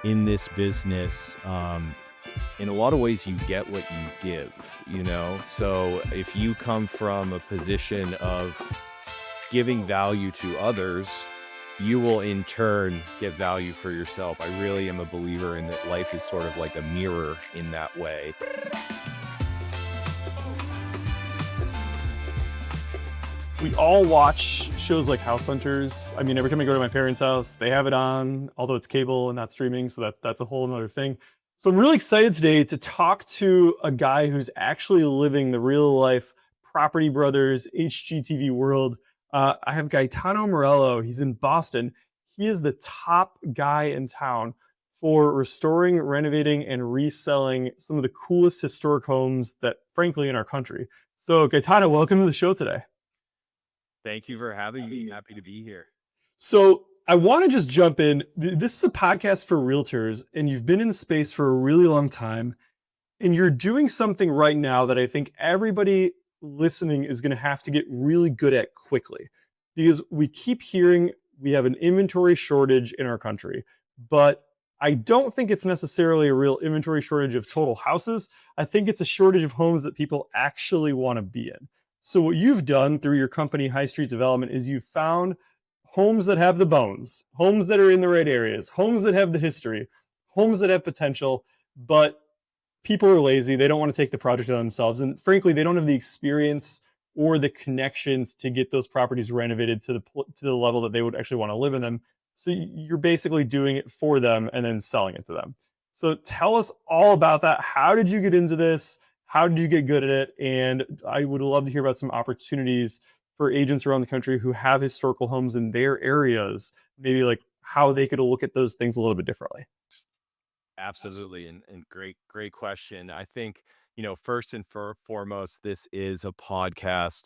in this business, in a lot of ways, you get what you give, So if you come from a position of giving value to others, you will in turn get value for yourself. I really am a believer in that life is sort of like a mirror in that way. We all watch shows like House Hunters. I mean, every time I go to my parents' house, they have it on, although it's cable and not streaming, so that's a whole other thing. So I'm really excited today to talk to a guy who's actually living the real life Property Brothers HGTV world. I have Gaetano Morello. He's in Boston. He is the top guy in town for restoring, renovating, and reselling some of the coolest historic homes that, frankly, in our country. So, Gaetano, welcome to the show today. Thank you for having me. Happy to be here. So I want to just jump in. This is a podcast for realtors, and you've been in the space for a really long time, and you're doing something right now that I think everybody listening is going to have to get really good at quickly, because we keep hearing we have an inventory shortage in our country, but I don't think it's necessarily a real inventory shortage of total houses. I think it's a shortage of homes that people actually want to be in. So what you've done through your company High Street Development is you've found homes that have the bones, homes that are in the right areas, homes that have the history, homes that have potential, but people are lazy. They don't want to take the project on themselves. And frankly, they don't have the experience or the connections to get those properties renovated to the level that they would actually want to live in them. So you're basically doing it for them and then selling it to them. So tell us all about that. How did you get into this? How did you get good at it? And I would love to hear about some opportunities for agents around the country who have historical homes in their areas, maybe like how they could look at those things a little bit differently. Absolutely. And great question. I think, first and foremost, this is a podcast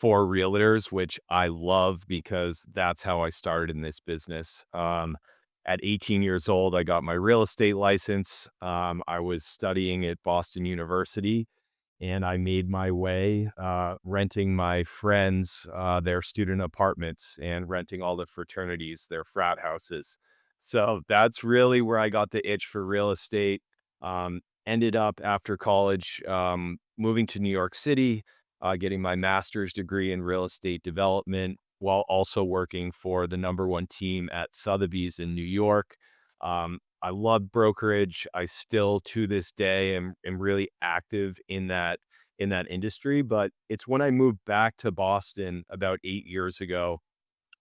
for realtors, which I love because that's how I started in this business. At 18 years old, I got my real estate license. I was studying at Boston University and I made my way renting my friends their student apartments and renting all the fraternities, their frat houses. So that's really where I got the itch for real estate. Ended up after college moving to New York City, getting my master's degree in real estate development while also working for the number one team at Sotheby's in New York. I love brokerage. I still to this day am really active in that industry. But it's when I moved back to Boston about 8 years ago,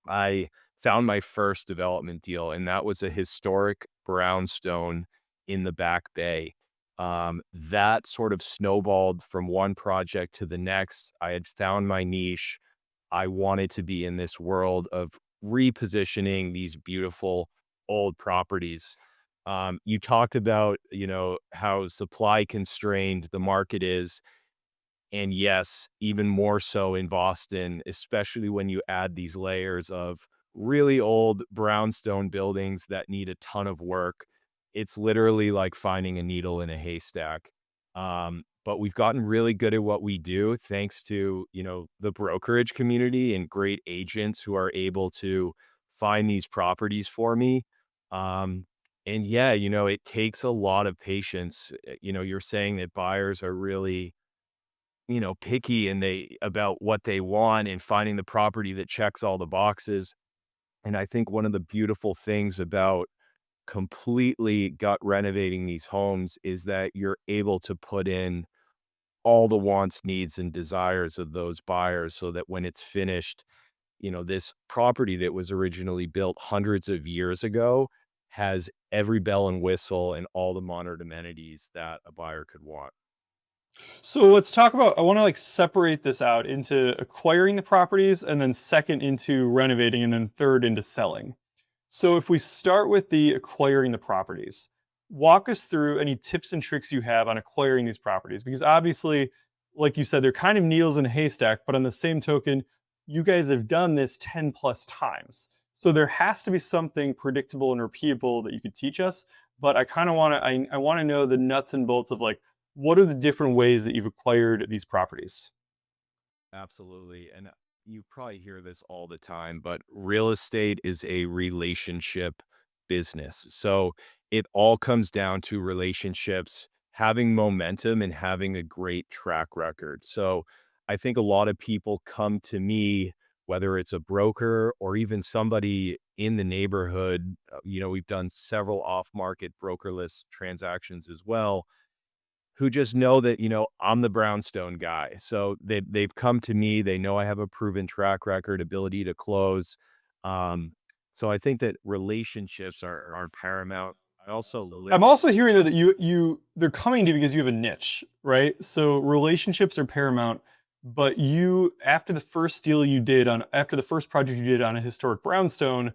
I found my first development deal, and that was a historic brownstone in the Back Bay. That sort of snowballed from one project to the next. I had found my niche. I wanted to be in this world of repositioning these beautiful old properties. You talked about, how supply constrained the market is. And yes, even more so in Boston, especially when you add these layers of really old brownstone buildings that need a ton of work. It's literally like finding a needle in a haystack. But we've gotten really good at what we do thanks to, the brokerage community and great agents who are able to find these properties for me. And yeah, it takes a lot of patience. You're saying that buyers are really picky and they about what they want and finding the property that checks all the boxes. And I think one of the beautiful things about completely gut renovating these homes is that you're able to put in all the wants, needs, and desires of those buyers so that when it's finished, this property that was originally built hundreds of years ago has every bell and whistle and all the modern amenities that a buyer could want. So let's talk about, I want to like separate this out into acquiring the properties and then second into renovating and then third into selling. So if we start with the acquiring the properties, walk us through any tips and tricks you have on acquiring these properties because obviously, like you said, they're kind of needles in a haystack, but on the same token, you guys have done this 10 plus times. So there has to be something predictable and repeatable that you could teach us. But I kind of want to, I want to know the nuts and bolts of like, what are the different ways that you've acquired these properties? Absolutely. And you probably hear this all the time, but real estate is a relationship business. So it all comes down to relationships, having momentum, and having a great track record. So I think a lot of people come to me, whether it's a broker or even somebody in the neighborhood. We've done several off market brokerless transactions as well, who just know that, I'm the brownstone guy. So they've come to me, they know I have a proven track record, ability to close. Um, so I think that relationships are paramount. I also I'm live. also hearing that they're coming to you because you have a niche, right? So relationships are paramount, but you after the first project you did on a historic brownstone,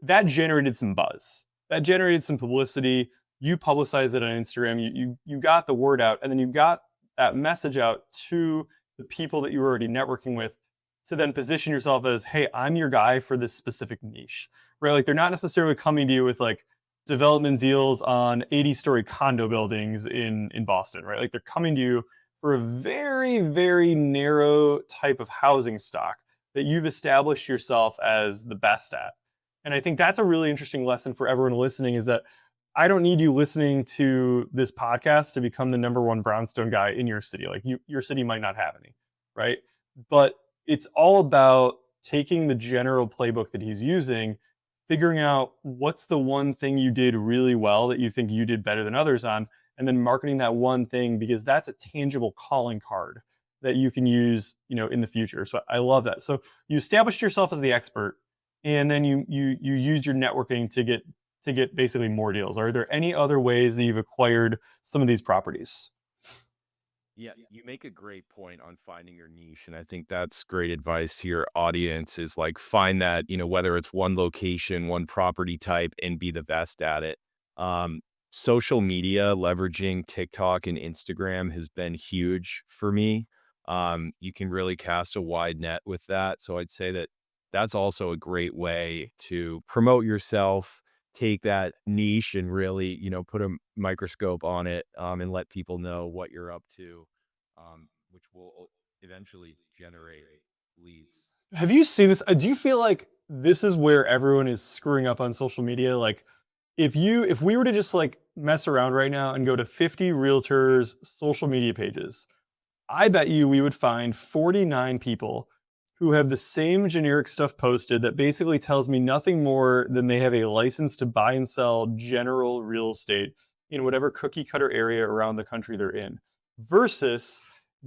that generated some buzz. That generated some publicity. You publicized it on Instagram. You got the word out, and then you got that message out to the people that you were already networking with to then position yourself as, hey, I'm your guy for this specific niche. Right? Like they're not necessarily coming to you with like development deals on 80-story condo buildings in Boston, right? Like they're coming to you for a very, very narrow type of housing stock that you've established yourself as the best at. And I think that's a really interesting lesson for everyone listening is that I don't need you listening to this podcast to become the number one brownstone guy in your city. Like your city might not have any, right? But it's all about taking the general playbook that he's using, figuring out what's the one thing you did really well that you think you did better than others on, and then marketing that one thing because that's a tangible calling card that you can use, in the future. So I love that. So you established yourself as the expert, and then you use your networking to get basically more deals. Are there any other ways that you've acquired some of these properties? Yeah, you make a great point on finding your niche. And I think that's great advice to your audience is like find that, whether it's one location, one property type, and be the best at it. Um, Social media, leveraging TikTok and Instagram has been huge for me. You can really cast a wide net with that. So I'd say that that's also a great way to promote yourself, take that niche and really, put a microscope on it, and let people know what you're up to, which will eventually generate leads. Have you seen this? Do you feel like this is where everyone is screwing up on social media? Like, if we were to just like mess around right now and go to 50 realtors' social media pages, I bet you we would find 49 people who have the same generic stuff posted that basically tells me nothing more than they have a license to buy and sell general real estate in whatever cookie cutter area around the country they're in, versus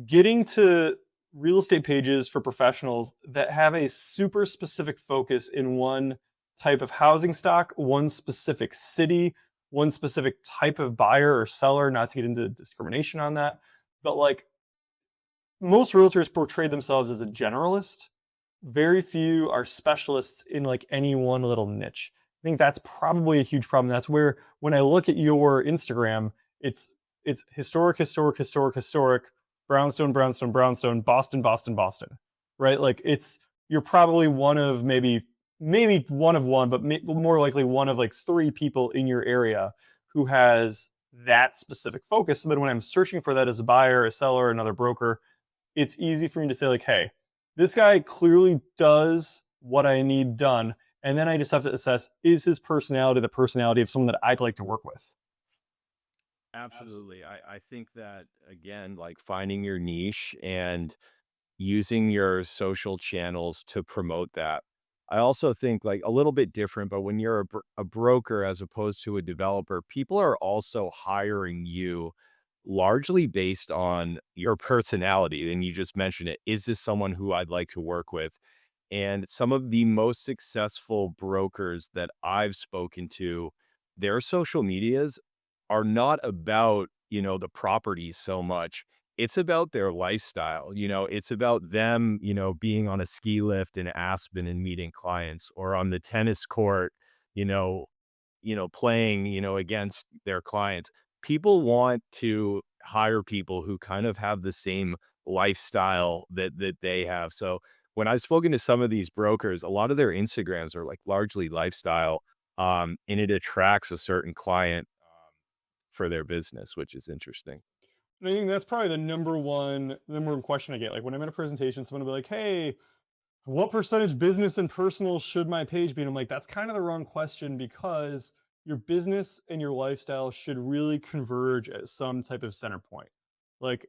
getting to real estate pages for professionals that have a super specific focus in one type of housing stock, one specific city, one specific type of buyer or seller, not to get into discrimination on that. But like most realtors portray themselves as a generalist. Very few are specialists in like any one little niche. I think that's probably a huge problem. That's where when I look at your Instagram, it's it's historic, historic, historic, historic, brownstone, brownstone, brownstone, Boston, Boston, Boston. Right? Like it's you're probably one of maybe one of one, but more likely one of like three people in your area who has that specific focus. So then when I'm searching for that as a buyer, a seller, another broker, it's easy for me to say like, hey, this guy clearly does what I need done. And then I just have to assess, is his personality the personality of someone that I'd like to work with? Absolutely. I think that again, like finding your niche and using your social channels to promote that. I also think like a little bit different, but when you're a broker as opposed to a developer, people are also hiring you largely based on your personality. And you just mentioned it. Is this someone who I'd like to work with? And some of the most successful brokers that I've spoken to, their social medias are not about, the properties so much. It's about their lifestyle. It's about them, being on a ski lift in Aspen and meeting clients or on the tennis court, you know, playing, against their clients. People want to hire people who kind of have the same lifestyle that they have. So when I've spoken to some of these brokers, a lot of their Instagrams are like largely lifestyle, and it attracts a certain client for their business, which is interesting. And I think that's probably the number one question I get. Like when I'm in a presentation, someone will be like, hey, what percentage business and personal should my page be? And I'm like, that's kind of the wrong question because your business and your lifestyle should really converge at some type of center point. Like,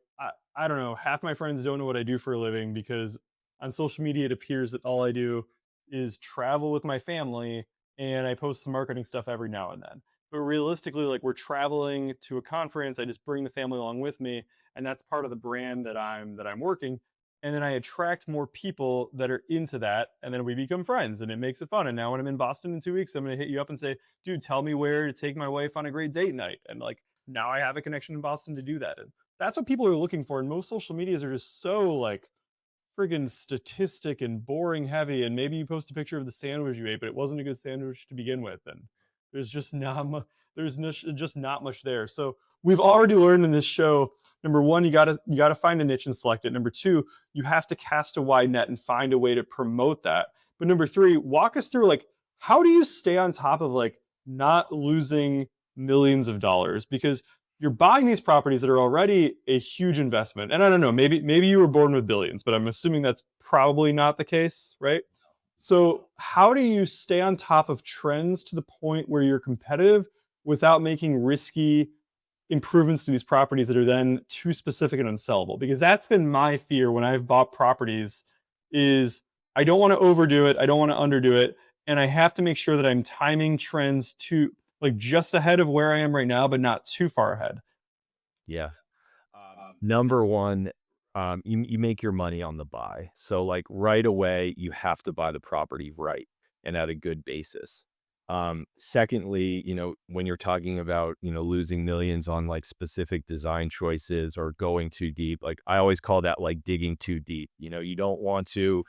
I don't know, half my friends don't know what I do for a living because on social media it appears that all I do is travel with my family and I post some marketing stuff every now and then. But realistically, like we're traveling to a conference, I just bring the family along with me, and that's part of the brand that I'm working. And then I attract more people that are into that, and then we become friends, and it makes it fun. And now when I'm in Boston in 2 weeks, I'm gonna hit you up and say, dude, tell me where to take my wife on a great date night. And like now I have a connection in Boston to do that. And that's what people are looking for. And most social medias are just so like friggin' statistic and boring heavy. And maybe you post a picture of the sandwich you ate, but it wasn't a good sandwich to begin with. And there's just not mu- there's just not much there. So we've already learned in this show. Number one, you gotta find a niche and select it. Number two, you have to cast a wide net and find a way to promote that. But number three, walk us through like how do you stay on top of like not losing millions of dollars because you're buying these properties that are already a huge investment. And I don't know, maybe you were born with billions, but I'm assuming that's probably not the case, right? So, how do you stay on top of trends to the point where you're competitive without making risky improvements to these properties that are then too specific and unsellable? Because that's been my fear when I've bought properties is I don't want to overdo it, I don't want to underdo it, and I have to make sure that I'm timing trends to like just ahead of where I am right now, but not too far ahead. Yeah. Number one, you make your money on the buy. So like right away, you have to buy the property right and at a good basis. Secondly, when you're talking about, losing millions on like specific design choices or going too deep, like I always call that like digging too deep. You don't want to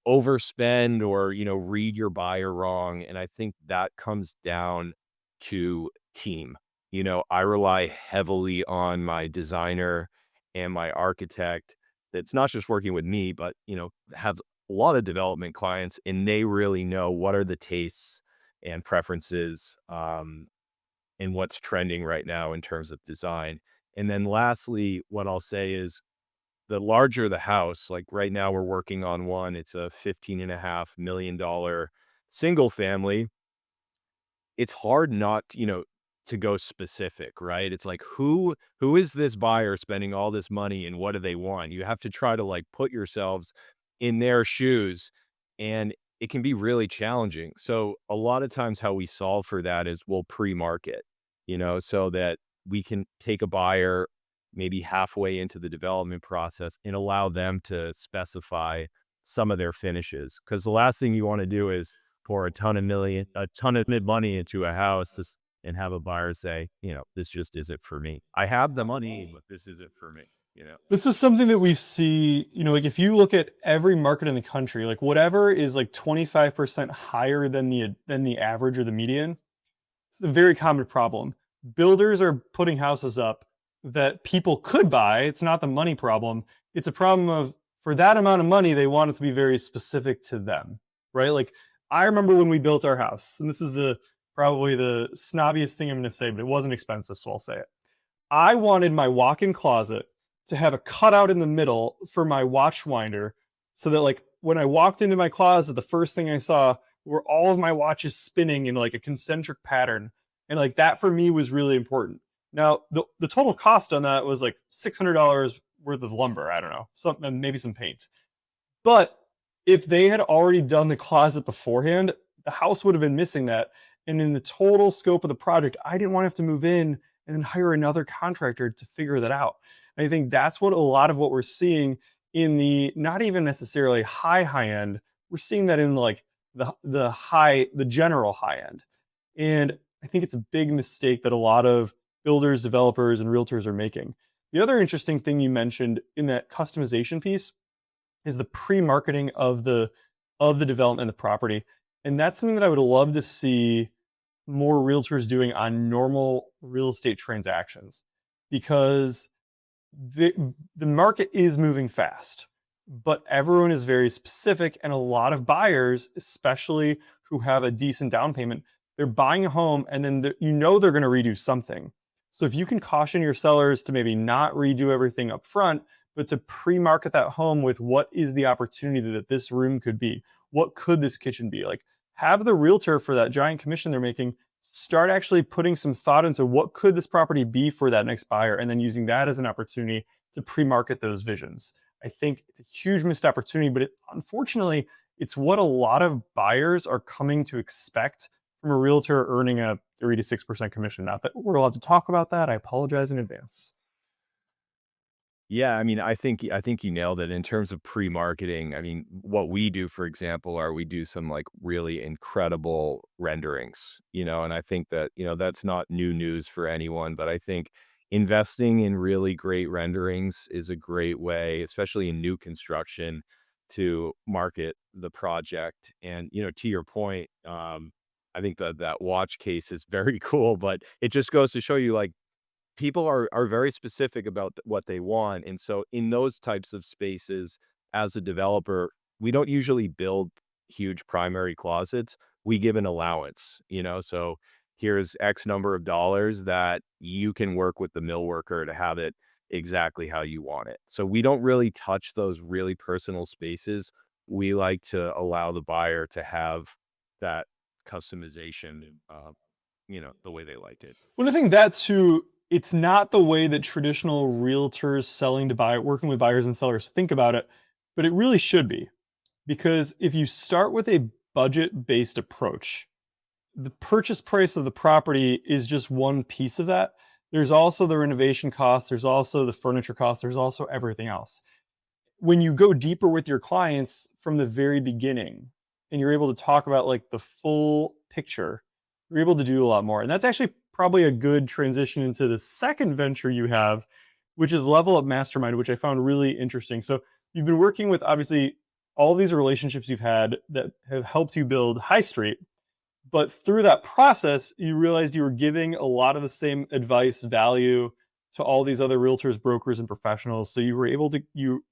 overspend or, read your buyer wrong. And I think that comes down to team. I rely heavily on my designer and my architect that's not just working with me, but, have a lot of development clients and they really know what are the tastes and preferences and what's trending right now in terms of design. And then lastly, what I'll say is the larger the house, like right now we're working on one, it's a $15.5 million single family. It's hard not, to go specific, right? It's like who is this buyer spending all this money and what do they want? You have to try to like put yourselves in their shoes and it can be really challenging. So a lot of times how we solve for that is we'll pre-market, so that we can take a buyer maybe halfway into the development process and allow them to specify some of their finishes. Because the last thing you want to do is pour a ton of mid money into a house and have a buyer say, this just isn't for me. I have the money, but this isn't for me, you know? This is something that we see, like if you look at every market in the country, like whatever is like 25% higher than the average or the median, it's a very common problem. Builders are putting houses up that people could buy. It's not the money problem. It's a problem of for that amount of money, they want it to be very specific to them, right? Like I remember when we built our house, and this is the probably the snobbiest thing I'm going to say, but it wasn't expensive, so I'll say it. I wanted my walk-in closet to have a cutout in the middle for my watch winder so that like when I walked into my closet, the first thing I saw were all of my watches spinning in like a concentric pattern. And like that for me was really important. Now, the total cost on that was like $600 worth of lumber. I don't know, something, maybe some paint. But if they had already done the closet beforehand, the house would have been missing that. And in the total scope of the project, I didn't want to have to move in and then hire another contractor to figure that out. And I think that's what a lot of what we're seeing in the not even necessarily high end. We're seeing that in like the general high end. And I think it's a big mistake that a lot of builders, developers, and realtors are making. The other interesting thing you mentioned in that customization piece is the pre-marketing of the development and the property. And that's something that I would love to see more realtors doing on normal real estate transactions because the the market is moving fast, but everyone is very specific and a lot of buyers, especially who have a decent down payment, they're buying a home and then they're going to redo something. So if you can caution your sellers to maybe not redo everything up front, but to pre-market that home with what is the opportunity that this room could be, what could this kitchen be like, have the realtor for that giant commission they're making start actually putting some thought into what could this property be for that next buyer, and then using that as an opportunity to pre-market those visions. I think it's a huge missed opportunity, but unfortunately, it's what a lot of buyers are coming to expect from a realtor earning a 3 to 6% commission. Not that we're allowed to talk about that. I apologize in advance. Yeah, I mean, I think you nailed it in terms of pre-marketing. I mean, what we do, for example, are we do some like really incredible renderings, and I think that, that's not new news for anyone, but I think investing in really great renderings is a great way, especially in new construction, to market the project. And, to your point, I think that watch case is very cool, but it just goes to show you like people are very specific about what they want, and so in those types of spaces, as a developer, we don't usually build huge primary closets. We give an allowance, so here's X number of dollars that you can work with the mill worker to have it exactly how you want it. So we don't really touch those really personal spaces. We like to allow the buyer to have that customization, the way they like it. Well, I think that too, it's not the way that traditional realtors selling to buy working with buyers and sellers think about it, but it really should be. Because if you start with a budget-based approach, the purchase price of the property is just one piece of that. There's also the renovation costs, there's also the furniture costs, there's also everything else. When you go deeper with your clients from the very beginning and you're able to talk about like the full picture, you're able to do a lot more. And that's actually probably a good transition into the second venture you have, which is Level Up Mastermind, which I found really interesting. So you've been working with obviously all these relationships you've had that have helped you build High Street, but through that process, you realized you were giving a lot of the same advice, value to all these other realtors, brokers, and professionals. So you were able to you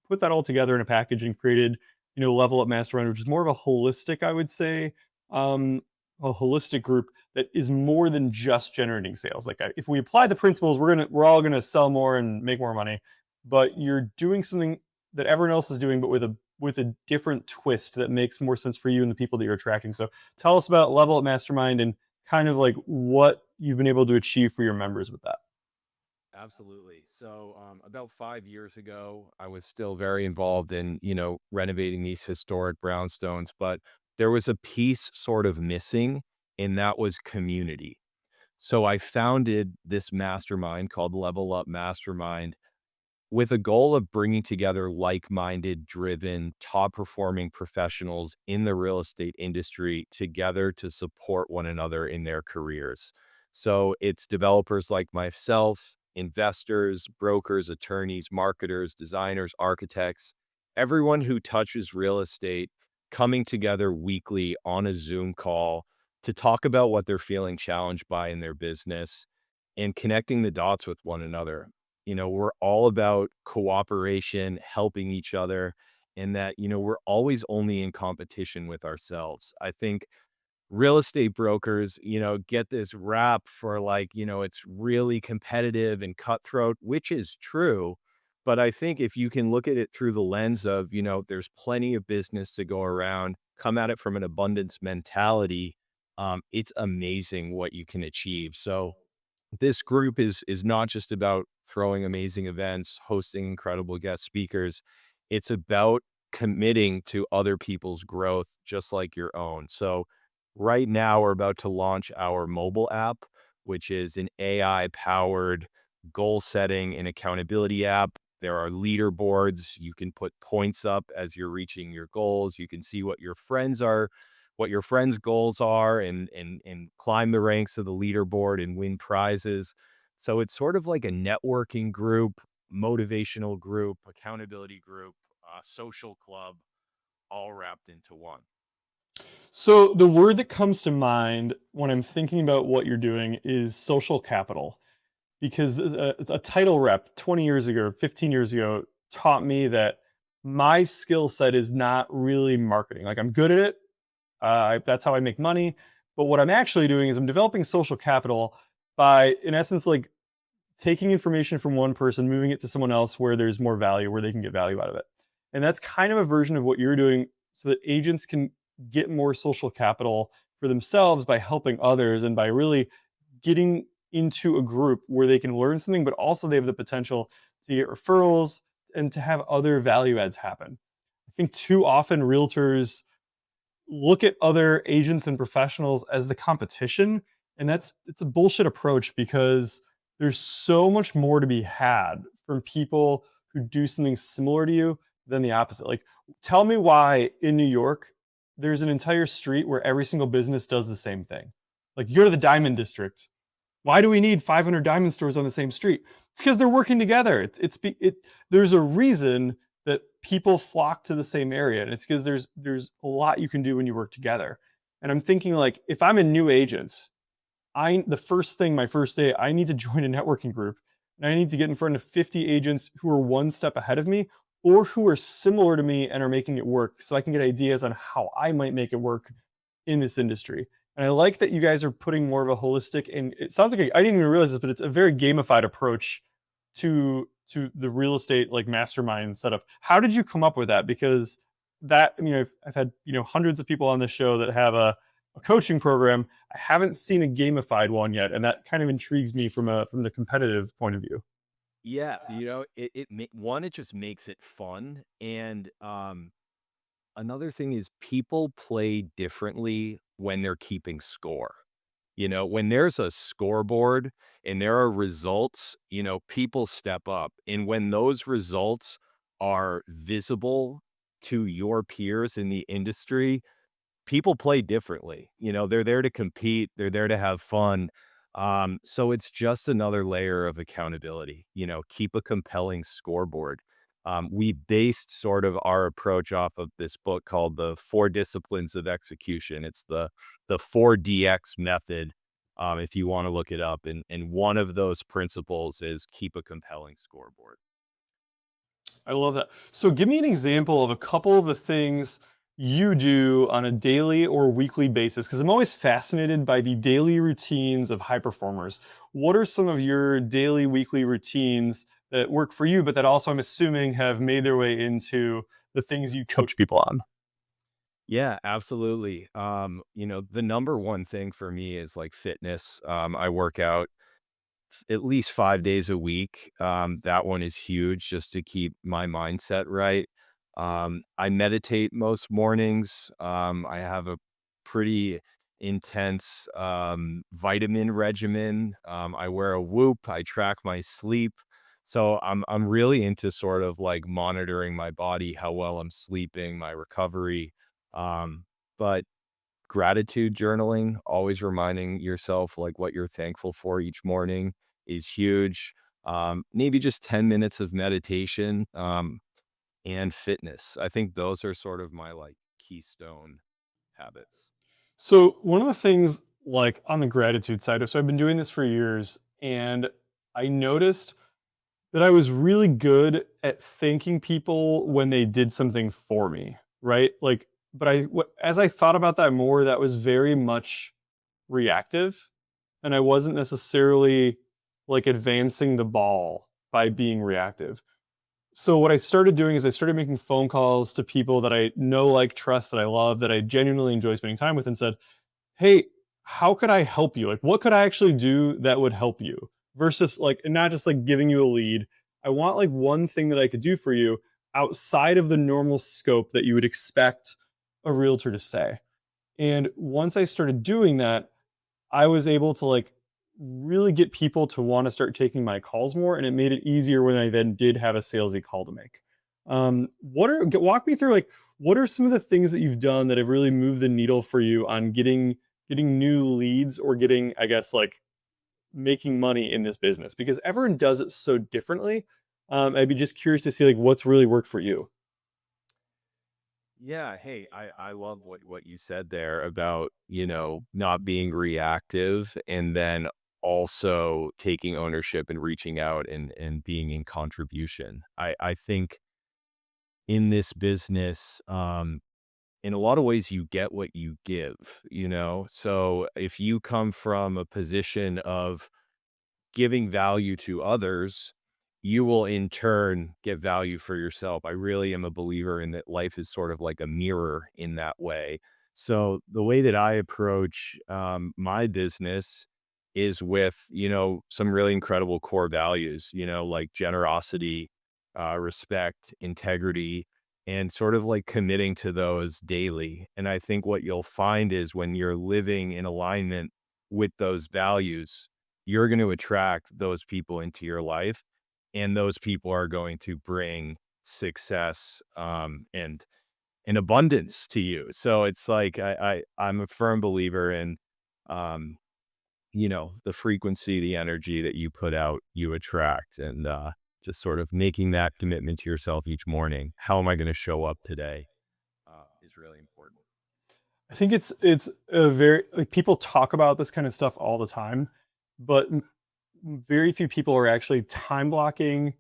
put that all together in a package and created, Level Up Mastermind, which is more of a holistic, I would say, um, a holistic group that is more than just generating sales. Like if we apply the principles, we're all gonna sell more and make more money. But you're doing something that everyone else is doing, but with a different twist that makes more sense for you and the people that you're attracting. So tell us about Level Up Mastermind and kind of like what you've been able to achieve for your members with that. Absolutely. So, about 5 years ago, I was still very involved in, renovating these historic brownstones, but there was a piece sort of missing, and that was community. So I founded this mastermind called Level Up Mastermind with a goal of bringing together like-minded, driven, top-performing professionals in the real estate industry together to support one another in their careers. So it's developers like myself, investors, brokers, attorneys, marketers, designers, architects, everyone who touches real estate coming together weekly on a Zoom call to talk about what they're feeling challenged by in their business and connecting the dots with one another. We're all about cooperation, helping each other, and that, we're always only in competition with ourselves. I think real estate brokers, get this rap for like, it's really competitive and cutthroat, which is true. But I think if you can look at it through the lens of, there's plenty of business to go around, come at it from an abundance mentality, it's amazing what you can achieve. So, this group is not just about throwing amazing events, hosting incredible guest speakers. It's about committing to other people's growth just like your own. So right now we're about to launch our mobile app, which is an AI powered goal setting and accountability app. There are leaderboards. You can put points up as you're reaching your goals. You can see what your friends' goals are, and climb the ranks of the leaderboard and win prizes. So it's sort of like a networking group, motivational group, accountability group, social club, all wrapped into one. So the word that comes to mind when I'm thinking about what you're doing is social capital, because a title rep 20 years ago, 15 years ago taught me that my skill set is not really marketing. Like I'm good at it. That's how I make money. But what I'm actually doing is I'm developing social capital by, in essence, like taking information from one person, moving it to someone else where there's more value, where they can get value out of it. And that's kind of a version of what you're doing so that agents can get more social capital for themselves by helping others and by really getting into a group where they can learn something, but also they have the potential to get referrals and to have other value adds happen. I think too often realtors look at other agents and professionals as the competition, and it's a bullshit approach because there's so much more to be had from people who do something similar to you than the opposite. Like, tell me why in New York there's an entire street where every single business does the same thing. Like, you're the diamond district, why do we need 500 diamond stores on the same street? It's because they're working together. There's a reason that people flock to the same area, and it's because there's a lot you can do when you work together. And I'm thinking like, if I'm a new agent, I the first thing my first day, I need to join a networking group, and I need to get in front of 50 agents who are one step ahead of me or who are similar to me and are making it work, so I can get ideas on how I might make it work in this industry. And I like that you guys are putting more of a holistic, and it sounds like I didn't even realize this, but it's a very gamified approach to the real estate like mastermind setup. How did you come up with that? Because that, I mean, I've had, hundreds of people on this show that have a coaching program. I haven't seen a gamified one yet, and that kind of intrigues me from the competitive point of view. Yeah, one, it just makes it fun, and, another thing is people play differently when they're keeping score. When there's a scoreboard and there are results, people step up, and when those results are visible to your peers in the industry, people play differently. They're there to compete, they're there to have fun. So it's just another layer of accountability. Keep a compelling scoreboard. We based sort of our approach off of this book called The Four Disciplines of Execution. It's the 4DX method, if you want to look it up. And one of those principles is keep a compelling scoreboard. I love that. So give me an example of a couple of the things you do on a daily or weekly basis, because I'm always fascinated by the daily routines of high performers. What are some of your daily, weekly routines that work for you, but that also I'm assuming have made their way into the things you coach people on? Yeah, absolutely. The number one thing for me is like fitness. I work out at least 5 days a week. That one is huge just to keep my mindset right. I meditate most mornings. I have a pretty intense vitamin regimen. I wear a whoop. I track my sleep. So I'm really into sort of like monitoring my body, how well I'm sleeping, my recovery. But gratitude journaling, always reminding yourself like what you're thankful for each morning is huge. Maybe just 10 minutes of meditation, and fitness. I think those are sort of my like keystone habits. So one of the things like on the gratitude side, so I've been doing this for years, and I noticed that I was really good at thanking people when they did something for me, right? Like, but as I thought about that more, that was very much reactive, and I wasn't necessarily like advancing the ball by being reactive. So what I started doing is I started making phone calls to people that I know, like, trust, that I love, that I genuinely enjoy spending time with, and said, "Hey, how could I help you? Like, what could I actually do that would help you?" Versus like, and not just like giving you a lead. I want like one thing that I could do for you outside of the normal scope that you would expect a realtor to say. And once I started doing that, I was able to like really get people to want to start taking my calls more, and it made it easier when I then did have a salesy call to make. Walk me through like, what are some of the things that you've done that have really moved the needle for you on getting new leads, or getting, I guess, like, making money in this business? Because everyone does it so differently. I'd be just curious to see like what's really worked for you. Yeah, hey, I love what you said there about, not being reactive and then also taking ownership and reaching out and being in contribution. I think in this business, in a lot of ways you get what you give. So if you come from a position of giving value to others, you will in turn get value for yourself. I really am a believer in that life is sort of like a mirror in that way. So the way that I approach my business is with, some really incredible core values, like generosity, respect, integrity, and sort of like committing to those daily. And I think what you'll find is when you're living in alignment with those values, you're going to attract those people into your life, and those people are going to bring success, and abundance to you. So it's like I'm a firm believer in, um, the frequency, the energy that you put out, you attract, and just sort of making that commitment to yourself each morning. How am I going to show up today? Is really important. I think it's a very like people talk about this kind of stuff all the time, but very few people are actually time blocking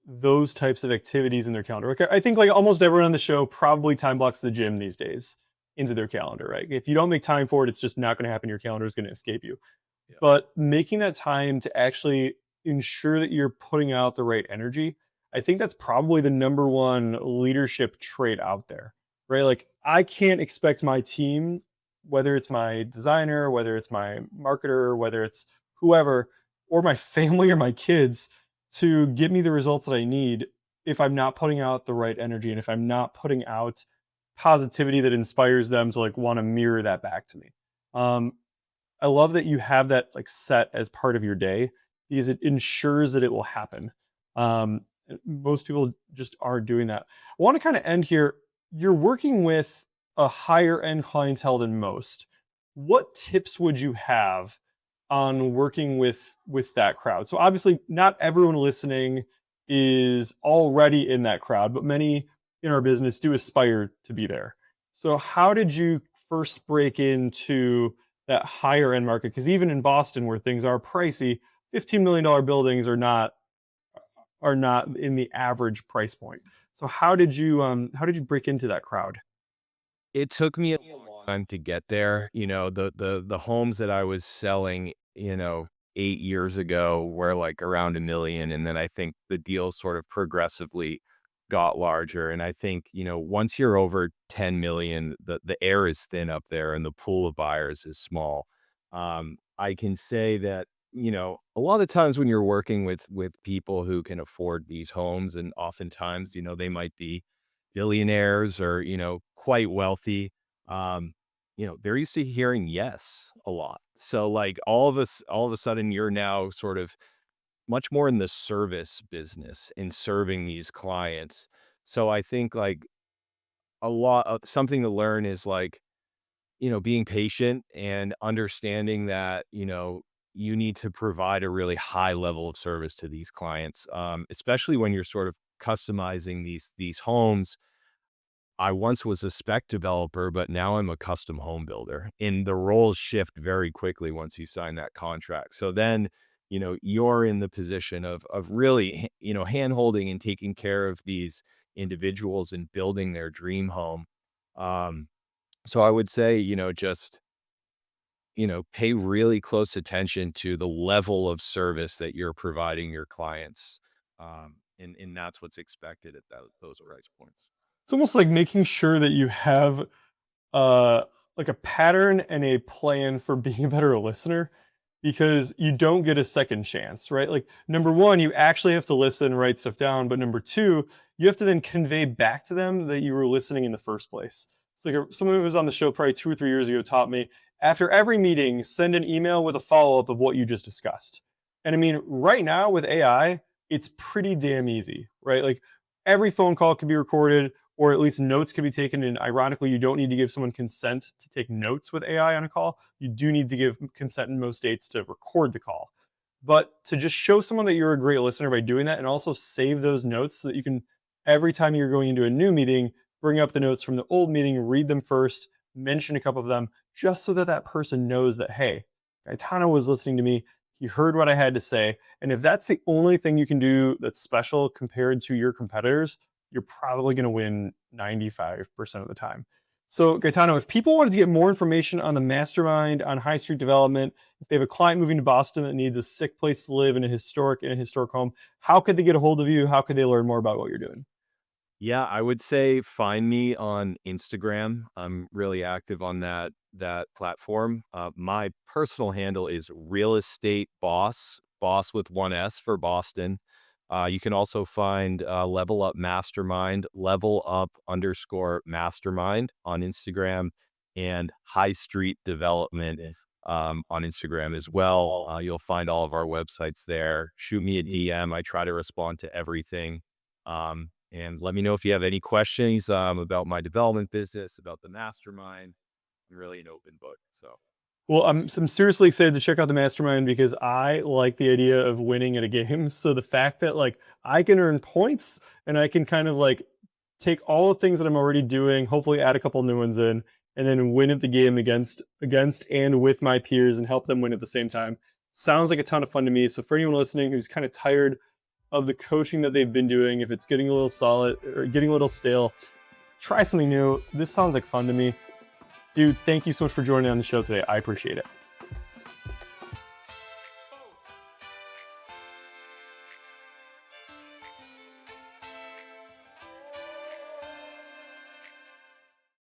those types of activities in their calendar. Like I think like almost everyone on the show probably time blocks the gym these days into their calendar, right? If you don't make time for it, it's just not going to happen. Your calendar is going to escape you. Yeah. But making that time to actually ensure that you're putting out the right energy, I think that's probably the number one leadership trait out there, right? Like, I can't expect my team, whether it's my designer, whether it's my marketer, whether it's whoever, or my family or my kids, to give me the results that I need if I'm not putting out the right energy and if I'm not putting out positivity that inspires them to like want to mirror that back to me. Um, I love that you have that like set as part of your day because it ensures that it will happen. Most people just aren't doing that. I want to kind of end here. You're working with a higher end clientele than most. What tips would you have on working with that crowd? So obviously, not everyone listening is already in that crowd, but many in our business do aspire to be there. So how did you first break into that higher end market? Because even in Boston, where things are pricey, $15 million buildings are not in the average price point. So how did you break into that crowd? It took me a long time to get there. The homes that I was selling, 8 years ago were like around 1 million. And then I think the deals sort of progressively got larger. And I think, once you're over 10 million, the air is thin up there and the pool of buyers is small. I can say that, a lot of times when you're working with people who can afford these homes, and oftentimes, they might be billionaires or, quite wealthy, um, they're used to hearing yes a lot. So like all of a sudden you're now sort of much more in the service business in serving these clients. So I think like a lot of something to learn is like, being patient and understanding that, you need to provide a really high level of service to these clients, especially when you're sort of customizing these homes. I once was a spec developer, but now I'm a custom home builder. And the roles shift very quickly once you sign that contract. So then, you're in the position of really, hand holding and taking care of these individuals and building their dream home. Um, so I would say, just, pay really close attention to the level of service that you're providing your clients. And that's what's expected at those price points. It's almost like making sure that you have uh like a pattern and a plan for being a better listener because you don't get a second chance, right? Like number one, you actually have to listen, write stuff down, but number two, you have to then convey back to them that you were listening in the first place. So like someone who was on the show probably 2 or 3 years ago taught me after every meeting, send an email with a follow-up of what you just discussed. And I mean, right now with AI, it's pretty damn easy, right? Like every phone call can be recorded or at least notes can be taken. And ironically, you don't need to give someone consent to take notes with AI on a call. You do need to give consent in most states to record the call. But to just show someone that you're a great listener by doing that and also save those notes so that you can, every time you're going into a new meeting, bring up the notes from the old meeting, read them first, mention a couple of them, just so that that person knows that, hey, Gaetano was listening to me. He heard what I had to say. And if that's the only thing you can do that's special compared to your competitors, you're probably going to win 95% of the time. So, Gaetano, if people wanted to get more information on the mastermind, on high street development, if they have a client moving to Boston that needs a sick place to live in a historic home, how could they get a hold of you? How could they learn more about what you're doing? Yeah, I would say find me on Instagram. I'm really active on that platform. My personal handle is real estate boss, boss with one S for Boston. You can also find Level Up Mastermind, level up underscore mastermind on Instagram, and High Street Development on Instagram as well. You'll find all of our websites there. Shoot me a DM. I try to respond to everything. And let me know if you have any questions about my development business, about the mastermind. I'm really an open book. So Well, I'm seriously excited to check out the mastermind because I like the idea of winning at a game. So the fact that like I can earn points and I can kind of like take all the things that I'm already doing, hopefully add a couple new ones in, and then win at the game against and with my peers and help them win at the same time. Sounds like a ton of fun to me. So for anyone listening who's kind of tired of the coaching that they've been doing, if it's getting a little solid or getting a little stale, try something new. This sounds like fun to me. Dude, thank you so much for joining on the show today. I appreciate it.